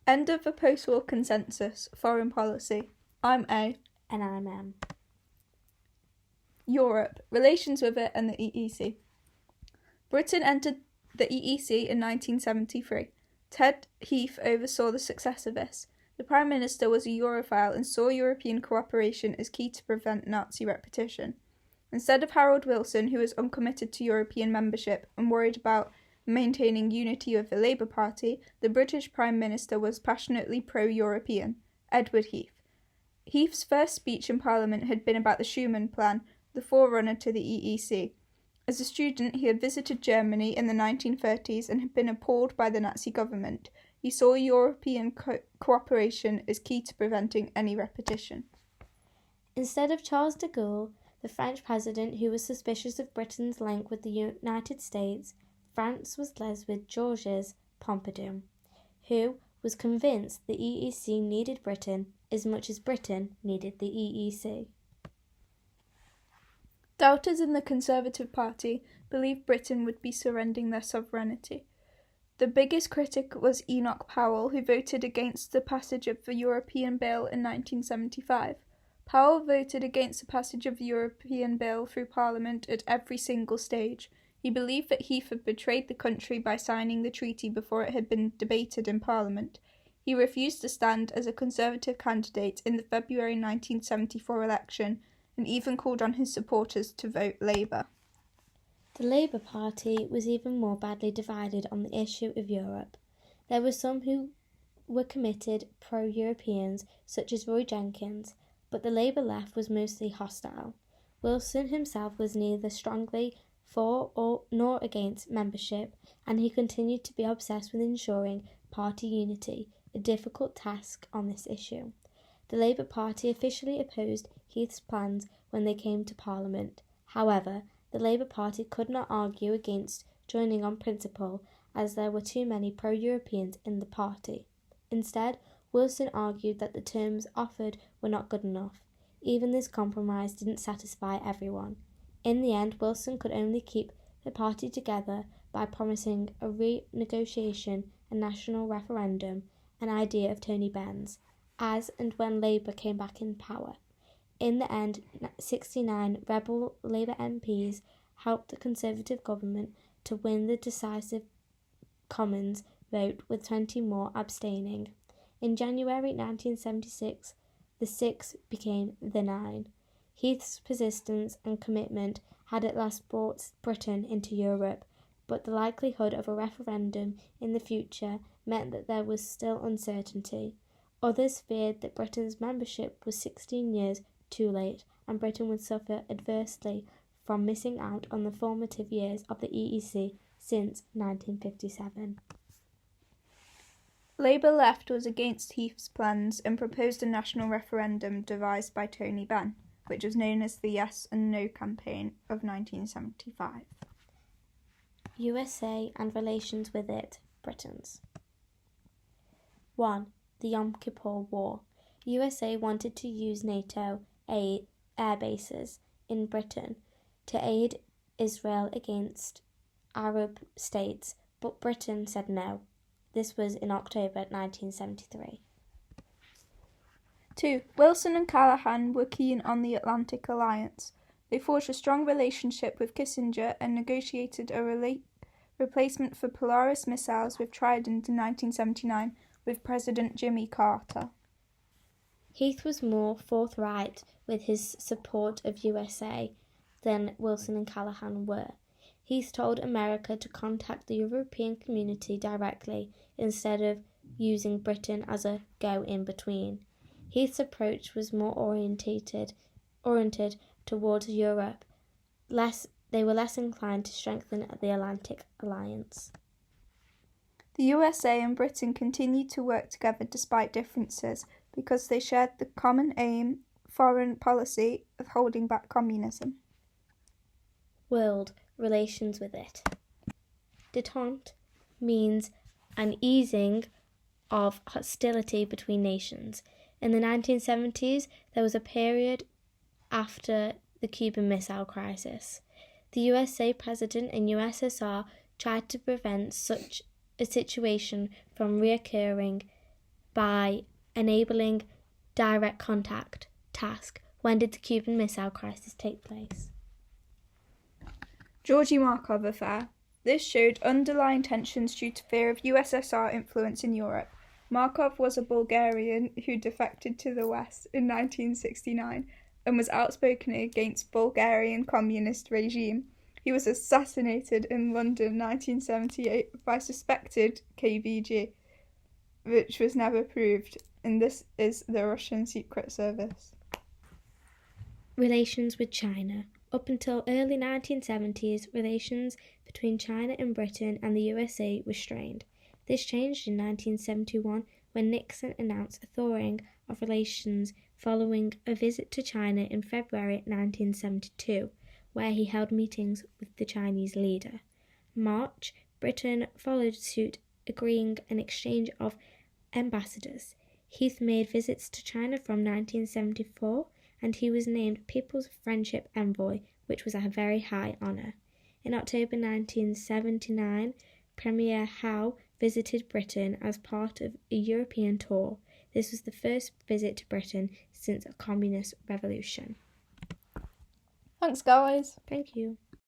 End of the post-war consensus, foreign policy. I'm A. And I'm M. Europe, relations with it and the EEC. Britain entered the EEC in 1973. Ted Heath oversaw the success of this. The Prime Minister was a Europhile and saw European cooperation as key to prevent Nazi repetition. Instead of Harold Wilson, who was uncommitted to European membership and worried about maintaining unity with the Labour Party, the British Prime Minister was passionately pro-European, Edward Heath. Heath's first speech in Parliament had been about the Schuman Plan, the forerunner to the EEC. As a student, he had visited Germany in the 1930s and had been appalled by the Nazi government. He saw European cooperation as key to preventing any repetition. Instead of Charles de Gaulle, the French president who was suspicious of Britain's link with the United States, France was led with Georges Pompidou, who was convinced the EEC needed Britain as much as Britain needed the EEC. Doubters in the Conservative Party believed Britain would be surrendering their sovereignty. The biggest critic was Enoch Powell, who voted against the passage of the European Bill in 1975. Powell voted against the passage of the European Bill through Parliament at every single stage. He believed that Heath had betrayed the country by signing the treaty before it had been debated in Parliament. He refused to stand as a Conservative candidate in the February 1974 election and even called on his supporters to vote Labour. The Labour Party was even more badly divided on the issue of Europe. There were some who were committed pro-Europeans, such as Roy Jenkins, but the Labour left was mostly hostile. Wilson himself was neither strongly for or nor against membership, and he continued to be obsessed with ensuring party unity, a difficult task on this issue. The Labour Party officially opposed Heath's plans when they came to Parliament. However, the Labour Party could not argue against joining on principle, as there were too many pro-Europeans in the party. Instead, Wilson argued that the terms offered were not good enough. Even this compromise didn't satisfy everyone. In the end, Wilson could only keep the party together by promising a renegotiation and national referendum, an idea of Tony Benn's, as and when Labour came back in power. In the end, 69 rebel Labour MPs helped the Conservative government to win the decisive Commons vote, with 20 more abstaining. In January 1976, the 6 became the 9. Heath's persistence and commitment had at last brought Britain into Europe, but the likelihood of a referendum in the future meant that there was still uncertainty. Others feared that Britain's membership was 16 years too late, and Britain would suffer adversely from missing out on the formative years of the EEC since 1957. Labour left was against Heath's plans and proposed a national referendum devised by Tony Benn, which was known as the Yes and No campaign of 1975. USA and relations with it, Britain's. 1. The Yom Kippur War. USA wanted to use NATO air bases in Britain to aid Israel against Arab states, but Britain said no. This was in October 1973. 2. Wilson and Callaghan were keen on the Atlantic Alliance. They forged a strong relationship with Kissinger and negotiated a replacement for Polaris missiles with Trident in 1979 with President Jimmy Carter. Heath was more forthright with his support of USA than Wilson and Callaghan were. Heath told America to contact the European community directly instead of using Britain as a go-in-between. Heath's approach was more oriented towards Europe. They were less inclined to strengthen the Atlantic Alliance. The USA and Britain continued to work together despite differences because they shared the common aim, foreign policy, of holding back communism. World relations with it. Détente means an easing of hostility between nations. In the 1970s, there was a period after the Cuban Missile Crisis. The USA President and USSR tried to prevent such a situation from reoccurring by enabling direct contact task. When did the Cuban Missile Crisis take place? Georgy Markov affair. This showed underlying tensions due to fear of USSR influence in Europe. Markov was a Bulgarian who defected to the West in 1969 and was outspoken against Bulgarian communist regime. He was assassinated in London in 1978 by suspected KGB, which was never proved, and this is the Russian Secret Service. Relations with China. Up until early 1970s, relations between China and Britain and the USA were strained. This changed in 1971 when Nixon announced a thawing of relations following a visit to China in February 1972, where he held meetings with the Chinese leader. March, Britain followed suit, agreeing an exchange of ambassadors. Heath made visits to China from 1974, and he was named People's Friendship Envoy, which was a very high honour. In October 1979, Premier Howe visited Britain as part of a European tour. This was the first visit to Britain since a communist revolution. Thanks, guys. Thank you.